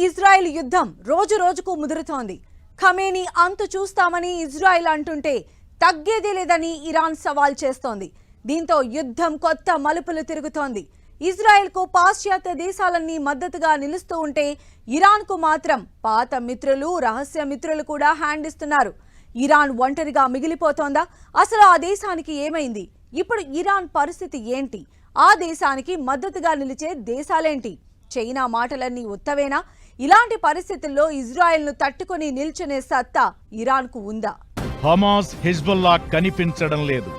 Israel యుద్ధం రోజు రోజుకు ముదురుతోంది. ఖమేనీ అంతు చూస్తామని ఇజ్రాయెల్ అంటుంటే తగ్గేదే లేదని ఇరాన్ సవాల్ చేస్తోంది. దీంతో యుద్ధం కొత్త మలుపులు తిరుగుతోంది. ఇజ్రాయెల్కు పాశ్చాత్య దేశాలన్నీ మద్దతుగా నిలుస్తూ ఉంటే ఇరాన్కు మాత్రం పాత మిత్రులు, రహస్య మిత్రులు కూడా హ్యాండ్ ఇస్తున్నారు. ఇరాన్ ఒంటరిగా మిగిలిపోతోందా? అసలు ఆ దేశానికి ఏమైంది? ఇప్పుడు ఇరాన్ పరిస్థితి ఏంటి? ఆ దేశానికి మద్దతుగా నిలిచే దేశాలేంటి? చైనా మాటలన్నీ ఉత్తవేనా? ఇలాంటి పరిస్థితుల్లో ఇజ్రాయెల్ను తట్టుకొని నిల్చునే సత్తా ఇరాన్కు ఉందా? హమాస్, హిజ్బుల్లా కనిపించడం లేదు.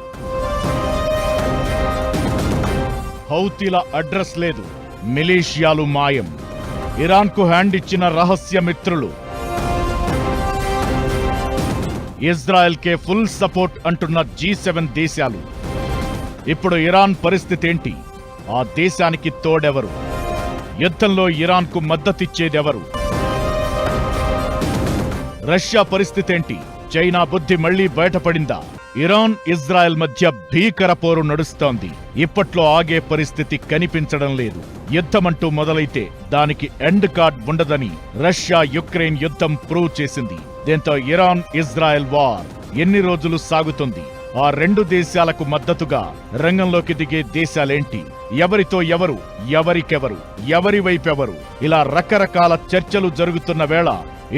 హౌతీల అడ్రస్ లేదు. మిలీషియాలు మాయం. ఇరాన్కు హ్యాండ్ ఇచ్చిన రహస్య మిత్రులు. ఇజ్రాయెల్కే ఫుల్ సపోర్ట్ అంటున్న G7 దేశాలు. ఇప్పుడు ఇరాన్ పరిస్థితి ఏంటి? ఆ దేశానికి తోడెవరు? యుద్ధంలో ఇరాన్కు మద్దతిచ్చేదెవరు? రష్యా పరిస్థితి ఏంటి? చైనా బుద్ధి మళ్లీ బయటపడిందా? ఇరాన్, ఇజ్రాయెల్ మధ్య భీకర పోరు నడుస్తోంది. ఇప్పట్లో ఆగే పరిస్థితి కనిపించడం లేదు. యుద్ధమంటూ మొదలైతే దానికి ఎండ్ కార్డ్ ఉండదని రష్యా యుక్రెయిన్ యుద్ధం ప్రూవ్ చేసింది. దీంతో ఇరాన్, ఇజ్రాయెల్ వార్ ఎన్ని రోజులు సాగుతుంది? ఆ రెండు దేశాలకు మద్దతుగా రంగంలోకి దిగే దేశాలేంటి? ఎవరితో ఎవరు, ఎవరికెవరు, ఎవరి వైపెవరు? ఇలా రకరకాల చర్చలు జరుగుతున్న వేళ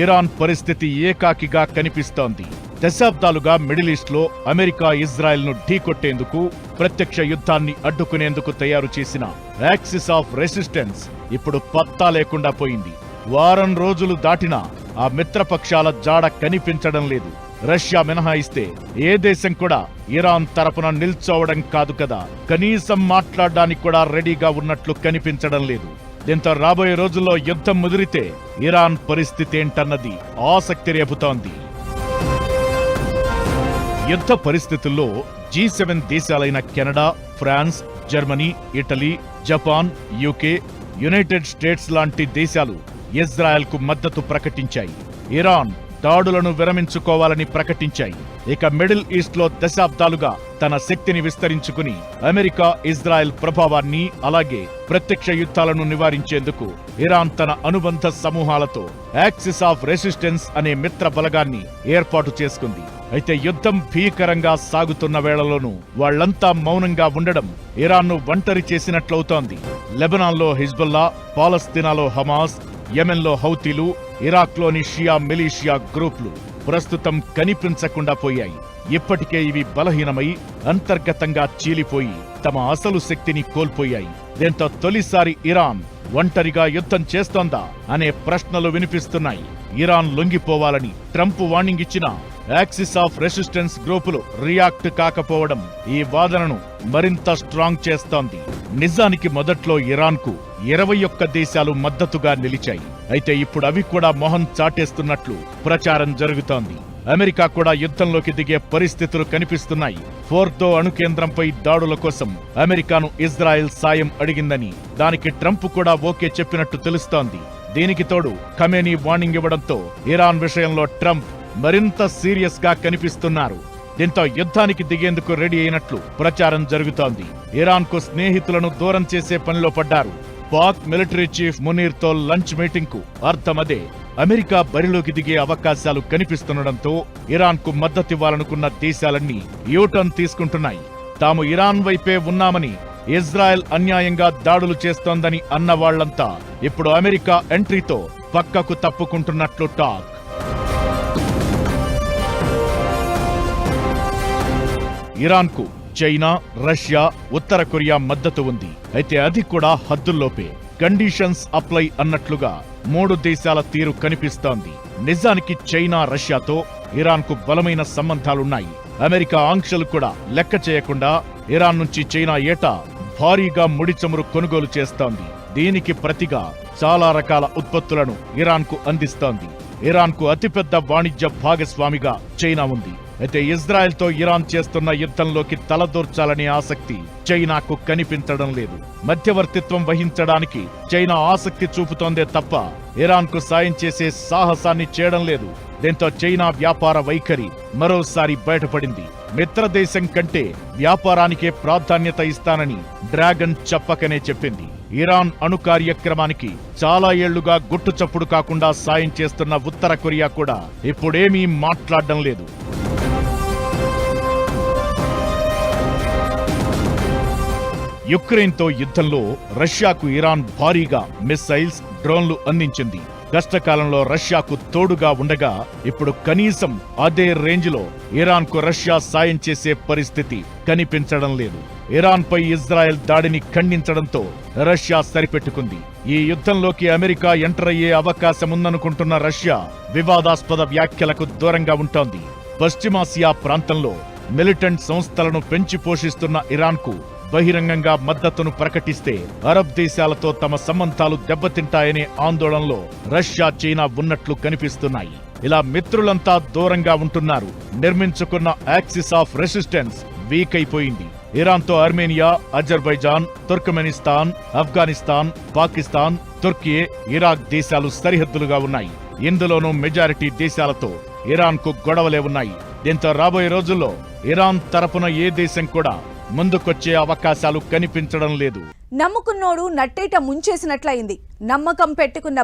ఇరాన్ పరిస్థితి ఏకాకిగా కనిపిస్తోంది. దశాబ్దాలుగా మిడిల్ ఈస్ట్ లో అమెరికా, ఇజ్రాయెల్ ను ఢీకొట్టేందుకు, ప్రత్యక్ష యుద్ధాన్ని అడ్డుకునేందుకు తయారు చేసిన యాక్సిస్ ఆఫ్ రెసిస్టెన్స్ ఇప్పుడు పత్తా లేకుండా పోయింది. వారం రోజులు దాటినా ఆ మిత్రపక్షాల జాడ కనిపించడం లేదు. రష్యా మినహాయిస్తే ఏ దేశం కూడా ఇరాన్ తరపున నిల్చోవడం కాదు కదా, కనీసం మాట్లాడడానికి కూడా రెడీగా ఉన్నట్లు కనిపించడం లేదు. దీంతో రాబోయే రోజుల్లో యుద్ధం ముదిరితే ఇరాన్ పరిస్థితి ఏంటన్నది ఆసక్తి రేపుతోంది. యుద్ధ పరిస్థితుల్లో G7 దేశాలైన Canada, France, Germany, Italy, Japan, UK, United States లాంటి దేశాలు ఇజ్రాయెల్కు మద్దతు ప్రకటించాయి. ఇరాన్ దాడులను విరమించుకోవాలని ప్రకటించాయి. ఇక మిడిల్ ఈస్ట్ లో దశాబ్దాలుగా తన శక్తిని విస్తరించుకుని అమెరికా, ఇజ్రాయెల్ ప్రభావాన్ని, అలాగే ప్రత్యక్ష యుద్ధాలను నివారించేందుకు ఇరాన్ తన అనుబంధ సమూహాలతో యాక్సిస్ ఆఫ్ రెసిస్టెన్స్ అనే మిత్ర బలగాన్ని ఏర్పాటు చేసుకుంది. అయితే యుద్ధం భీకరంగా సాగుతున్న వేళలోనూ వాళ్లంతా మౌనంగా ఉండడం ఇరాన్ను ఒంటరి చేసినట్లవుతోంది. లెబనాన్లో హిజ్బుల్లా, పాలస్తీనాలో హమాస్, యెమెన్లో హౌతీలు, ఇరాక్లోని షియా మిలీషియా గ్రూపులు ప్రస్తుతం కనిపించకుండా పోయాయి. ఇప్పటికే ఇవి బలహీనమై అంతర్గతంగా చీలిపోయి తమ అసలు శక్తిని కోల్పోయాయి. దీంతో తొలిసారి ఇరాన్ ఒంటరిగా యుద్ధం చేస్తోందా అనే ప్రశ్నలు వినిపిస్తున్నాయి. ఇరాన్ లొంగిపోవాలని ట్రంప్ వార్నింగ్ ఇచ్చినా యాక్సిస్ ఆఫ్ రెసిస్టెన్స్ గ్రూపులు రియాక్ట్ కాకపోవడం ఈ వాదనను మరింత స్ట్రాంగ్ చేస్తోంది. నిజానికి మొదట్లో ఇరాన్కు 21 దేశాలు మద్దతుగా నిలిచాయి. అయితే ఇప్పుడు అవి కూడా మొహం చాటేస్తున్నట్లు ప్రచారం జరుగుతోంది. అమెరికా కూడా యుద్ధంలోకి దిగే పరిస్థితులు కనిపిస్తున్నాయి. ఫోర్దో అణుకేంద్రంపై దాడుల కోసం అమెరికాను ఇజ్రాయెల్ సాయం అడిగిందని, దానికి ట్రంప్ కూడా ఓకే చెప్పినట్టు తెలుస్తోంది. దీనికి తోడు ఖమేనీ వార్నింగ్ ఇవ్వడంతో ఇరాన్ విషయంలో ట్రంప్ మరింత సీరియస్ గా కనిపిస్తున్నారు. దీంతో యుద్ధానికి దిగేందుకు రెడీ అయినట్లు ప్రచారం జరుగుతోంది. ఇరాన్ కు స్నేహితులను దూరం చేసే పనిలో పడ్డారు. పాక్ మిలిటరీ చీఫ్ మునీర్ తో లంచ్ మీటింగ్ కు అర్థమదే. అమెరికా బరిలోకి దిగే అవకాశాలు కనిపిస్తుండటంతో ఇరాన్ కు మద్దతివ్వాలనుకున్న దేశాలన్నీ యూటర్న్ తీసుకుంటున్నాయి. తాము ఇరాన్ వైపే ఉన్నామని, ఇజ్రాయెల్ అన్యాయంగా దాడులు చేస్తోందని అన్న వాళ్లంతా ఇప్పుడు అమెరికా ఎంట్రీతో పక్కకు తప్పుకుంటున్నట్లు టాక్. ఇరాన్కు చైనా, రష్యా, ఉత్తర కొరియా మద్దతు ఉంది. అయితే అది కూడా హద్దుల్లోపే. కండిషన్స్ అప్లై అన్నట్లుగా 3 దేశాల తీరు కనిపిస్తోంది. నిజానికి చైనా, రష్యాతో ఇరాన్కు బలమైన సంబంధాలున్నాయి. అమెరికా ఆంక్షలు కూడా లెక్క చేయకుండా ఇరాన్ నుంచి చైనా ఏటా భారీగా ముడి చమురు కొనుగోలు చేస్తోంది. దీనికి ప్రతిగా చాలా రకాల ఉత్పత్తులను ఇరాన్కు అందిస్తోంది. ఇరాన్కు అతిపెద్ద వాణిజ్య భాగస్వామిగా చైనా ఉంది. అయితే ఇజ్రాయెల్తో ఇరాన్ చేస్తున్న యుద్ధంలోకి తలదూర్చాలనే ఆసక్తి చైనాకు కనిపించడం లేదు. మధ్యవర్తిత్వం వహించడానికి చైనా ఆసక్తి చూపుతోందే తప్ప ఇరాన్కు సాయం చేసే సాహసాన్ని చేయడం లేదు. దీంతో చైనా వ్యాపార వైఖరి మరోసారి బయటపడింది. మిత్రదేశం కంటే వ్యాపారానికే ప్రాధాన్యత ఇస్తానని డ్రాగన్ చెప్పకనే చెప్పింది. ఇరాన్ అణు కార్యక్రమానికి చాలా ఏళ్లుగా గుట్టుచప్పుడు కాకుండా సాయం చేస్తున్న ఉత్తర కొరియా కూడా ఇప్పుడేమీ మాట్లాడడం లేదు. యుక్రెయిన్తో యుద్ధంలో రష్యాకు ఇరాన్ భారీగా మిస్సైల్స్, డ్రోన్లు అందించింది. కష్టకాలంలో రష్యాకు తోడుగా ఉండగా ఇప్పుడు కనీసం అదే రేంజ్లో ఇరాన్కు రష్యా సాయం చేసే పరిస్థితి కనిపించడం లేదు. ఇరాన్పై ఇజ్రాయెల్ దాడిని ఖండించడంతో రష్యా సరిపెట్టుకుంది. ఈ యుద్ధంలోకి అమెరికా ఎంటర్ అయ్యే అవకాశముందనుకుంటున్న రష్యా వివాదాస్పద వ్యాఖ్యలకు దూరంగా ఉంటోంది. పశ్చిమాసియా ప్రాంతంలో మిలిటెంట్ సంస్థలను పెంచి పోషిస్తున్న ఇరాన్కు బహిరంగంగా మద్దతును ప్రకటిస్తే అరబ్ దేశాలతో తమ సంబంధాలు దెబ్బతింటాయనే ఆందోళనలో రష్యా, చైనా ఉన్నట్లు కనిపిస్తున్నాయి. ఇలా మిత్రులంతా దూరంగా ఉంటున్నారు. నిర్మించుకున్న యాక్సిస్ ఆఫ్ రెసిస్టెన్స్ వీక్ అయిపోయింది. ఇరాన్తో Armenia, Azerbaijan, Turkmenistan, Afghanistan, Pakistan, Turkey, Iraq దేశాలు సరిహద్దులుగా ఉన్నాయి. ఇందులోనూ మెజారిటీ దేశాలతో ఇరాన్కు గొడవలే ఉన్నాయి. దీంతో రాబోయే రోజుల్లో ఇరాన్ తరపున ఏ దేశం కూడా ముందుకొచ్చే అవకాశాలు కనిపించడం లేదు. నమ్ముకున్నోడు నట్టేట ముంచేసినట్లయింది. నమ్మకం పెట్టుకున్న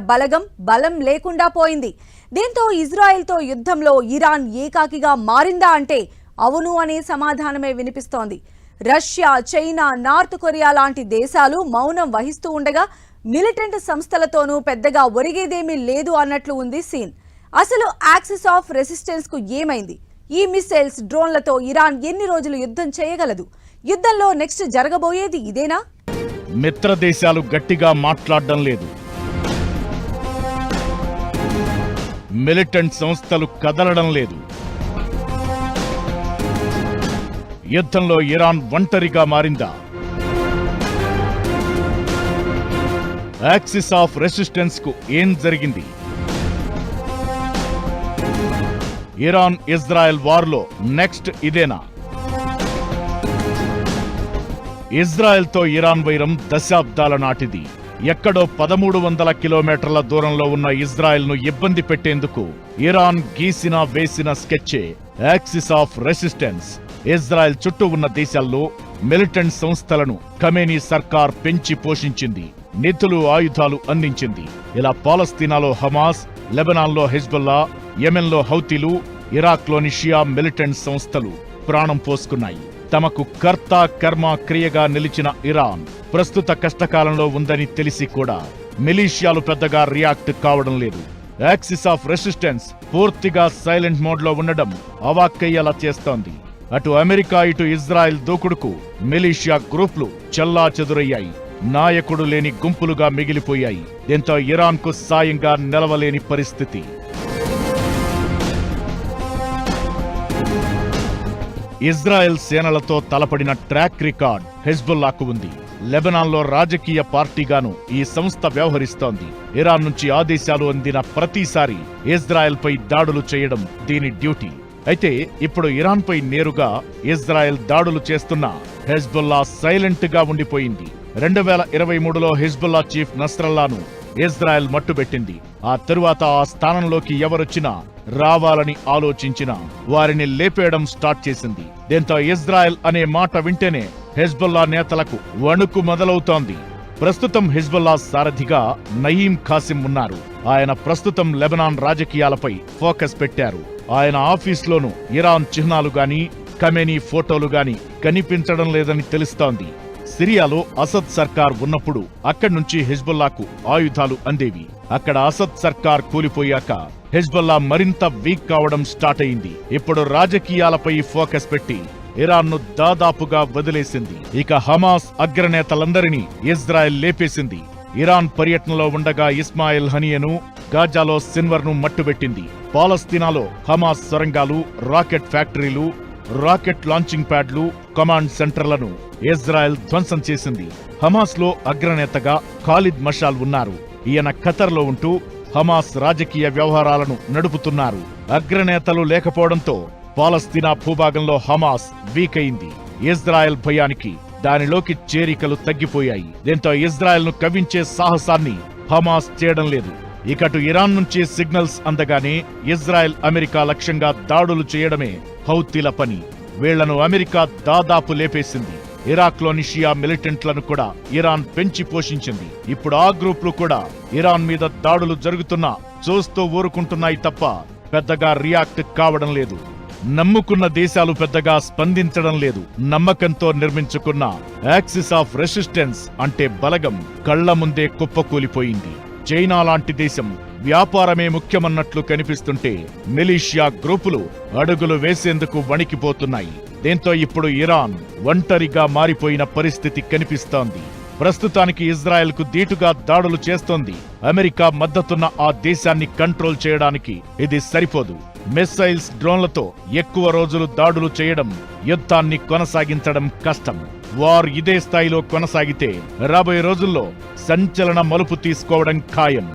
బలం లేకుండా పోయింది. దీంతో ఇజ్రాయెల్తో యుద్ధంలో ఇరాన్ ఏకాకిగా మారిందా అంటే అవును అనే సమాధానమే వినిపిస్తోంది. రష్యా, చైనా, నార్త్ కొరియా లాంటి దేశాలు మౌనం వహిస్తూ ఉండగా మిలిటెంట్ సంస్థలతోనూ పెద్దగా ఒరిగేదేమీ లేదు అన్నట్లు ఉంది సీన్. అసలు యాక్సిస్ ఆఫ్ రెసిస్టెన్స్ కు ఏమైంది? ఈ మిసైల్స్, డ్రోన్లతో ఇరాన్ ఎన్ని రోజులు యుద్ధం చేయగలదు? యుద్ధంలో నెక్స్ట్ జరగబోయేది ఇదేనా? మిత్రదేశాలు గట్టిగా మాట్లాడడం లేదు. మిలిటెంట్ సంస్థలు కదలడం లేదు. యుద్ధంలో ఇరాన్ ఒంటరిగా మారిందా? యాక్సిస్ ఆఫ్ రెసిస్టెన్స్ కు ఏం జరిగింది? ఇరాన్ ఇజ్రాయెల్ వార్లో నెక్స్ట్ ఇదేనా? ఇజ్రాయెల్తో ఇరాన్ వైరం దశాబ్దాల నాటిది. ఎక్కడో 1300 కిలోమీటర్ల దూరంలో ఉన్న ఇజ్రాయెల్ను ఇబ్బంది పెట్టేందుకు ఇరాన్ గీసిన వేసిన స్కెచ్చే యాక్సిస్ ఆఫ్ రెసిస్టెన్స్. ఇజ్రాయెల్ చుట్టూ ఉన్న దేశాల్లో మిలిటెంట్ సంస్థలను ఖమేనీ సర్కార్ పెంచి పోషించింది. నిధులు, ఆయుధాలు అందించింది. ఇలా పాలస్తీనాలో హమాస్, లెబనాన్లో హెజ్బొల్లా, యెమెన్లో హౌతీలు, ఇరాక్లోని షియా మిలిటెంట్ సంస్థలు ప్రాణం పోసుకున్నాయి. తమకు కర్త కర్మ క్రియగా నిలిచిన ఇరాన్ ప్రస్తుత కష్టకాలంలో ఉందని తెలిసి కూడా మిలీషియాలు పెద్దగా రియాక్ట్ కావడం లేదు. యాక్సిస్ ఆఫ్ రెసిస్టెన్స్ పూర్తిగా సైలెంట్ మోడ్లో ఉండడం అవాక్కయ్యేలా చేస్తోంది. అటు అమెరికా, ఇటు ఇజ్రాయెల్ దూకుడుకు మిలీషియా గ్రూపులు చెల్లాచెదురయ్యాయి. నాయకుడు లేని గుంపులుగా మిగిలిపోయాయి. దీంతో ఇరాన్కు సాయంగా నిలవలేని పరిస్థితి. ఇజ్రాయెల్ సేనలతో తలపడిన ట్రాక్ రికార్డ్ హెజ్బుల్లాకు ఉంది. లెబనాన్లో రాజకీయ పార్టీగాను ఈ సంస్థ వ్యవహరిస్తోంది. ఇరాన్ నుంచి ఆదేశాలు అందిన ప్రతిసారి ఇజ్రాయెల్పై దాడులు చేయడం దీని డ్యూటీ. అయితే ఇప్పుడు ఇరాన్పై నేరుగా ఇజ్రాయెల్ దాడులు చేస్తున్న హెజ్బుల్లా సైలెంట్ గా ఉండిపోయింది. 2023లో హెజ్బుల్లా చీఫ్ నస్రల్లాను ఇజ్రాయెల్ మట్టుబెట్టింది. ఆ తరువాత ఆ స్థానంలోకి ఎవరొచ్చినా రావాలని ఆలోచించినా వారిని లేపేయడం స్టార్ట్ చేసింది. దీంతో ఇజ్రాయెల్ అనే మాట వింటేనే హెజ్బుల్లా నేతలకు వణుకు మొదలవుతోంది. ప్రస్తుతం హెజ్బుల్లా సారథిగా నయీం ఖాసిం ఉన్నారు. ఆయన ప్రస్తుతం లెబనాన్ రాజకీయాలపై ఫోకస్ పెట్టారు. ఆయన ఆఫీస్లోనూ ఇరాన్ చిహ్నాలు గాని, ఖమేనీ ఫోటోలు గాని కనిపించడం లేదని తెలుస్తోంది. సిరియాలో అసద్ సర్కార్ ఉన్నప్పుడు అక్కడి నుంచి హెజ్బుల్లాకు ఆయుధాలు అందేవి. అక్కడ అసద్ సర్కార్ కూలిపోయాక హెజ్బుల్లా మరింత వీక్ కావడం స్టార్ట్ అయింది. ఇప్పుడు రాజకీయాలపై ఫోకస్ పెట్టి ఇరాన్ను దాదాపుగా వదిలేసింది. ఇక హమాస్ అగ్రనేతలందరినీ ఇజ్రాయెల్ లేపేసింది. ఇరాన్ పర్యటనలో ఉండగా ఇస్మాయిల్ హనియను, గాజాలో సిన్వర్ను మట్టుబెట్టింది. పాలస్తీనాలో హమాస్ సొరంగాలు, రాకెట్ ఫ్యాక్టరీలు, రాకెట్ లాంచింగ్ ప్యాడ్లు, కమాండ్ సెంటర్లను ఇజ్రాయెల్ ధ్వంసం చేసింది. హమాస్ లో అగ్రనేతగా ఖాలిద్ మషాల్ ఉన్నారు. ఈయన ఖతర్లో ఉంటూ హమాస్ రాజకీయ వ్యవహారాలను నడుపుతున్నారు. అగ్రనేతలు లేకపోవడంతో పాలస్తీనా భూభాగంలో హమాస్ వీక్ అయింది. ఇజ్రాయెల్ భయానికి దానిలోకి చేరికలు తగ్గిపోయాయి. దీంతో ఇజ్రాయెల్ ను కవ్వించే సాహసాన్ని హమాస్ చేయడం లేదు. ఇకటు ఇరాన్ నుంచి సిగ్నల్స్ అందగానే ఇజ్రాయెల్ అమెరికా లక్ష్యంగా దాడులు చేయడమే హౌతీల పని. వీళ్లను అమెరికా దాదాపు లేపేసింది. ఇరాక్లోని షియా మిలిటెంట్లను కూడా ఇరాన్ పెంచి పోషించింది. ఇప్పుడు ఆ గ్రూపులు కూడా ఇరాన్ మీద దాడులు జరుగుతున్నా చూస్తూ ఊరుకుంటున్నాయి తప్ప పెద్దగా రియాక్ట్ కావడం లేదు. నమ్ముకున్న దేశాలు పెద్దగా స్పందించడం లేదు. నమ్మకంతో నిర్మించుకున్న యాక్సిస్ ఆఫ్ రెసిస్టెన్స్ అంటే బలగం కళ్ల ముందే కుప్పకూలిపోయింది. చైనా లాంటి దేశం వ్యాపారమే ముఖ్యమన్నట్లు కనిపిస్తుంటే మిలిషియా గ్రూపులు అడుగులు వేసేందుకు వణికిపోతున్నాయి. దీంతో ఇప్పుడు ఇరాన్ ఒంటరిగా మారిపోయిన పరిస్థితి కనిపిస్తోంది. ప్రస్తుతానికి ఇజ్రాయెల్కు దీటుగా దాడులు చేస్తోంది. అమెరికా మద్దతున్న ఆ దేశాన్ని కంట్రోల్ చేయడానికి ఇది సరిపోదు. మిస్సైల్స్, డ్రోన్లతో ఎక్కువ రోజులు దాడులు చేయడం, యుద్ధాన్ని కొనసాగించడం కష్టం. వార్ ఇదే స్థాయిలో కొనసాగితే రాబోయే రోజుల్లో సంచలన మలుపు తీసుకోవడం ఖాయం.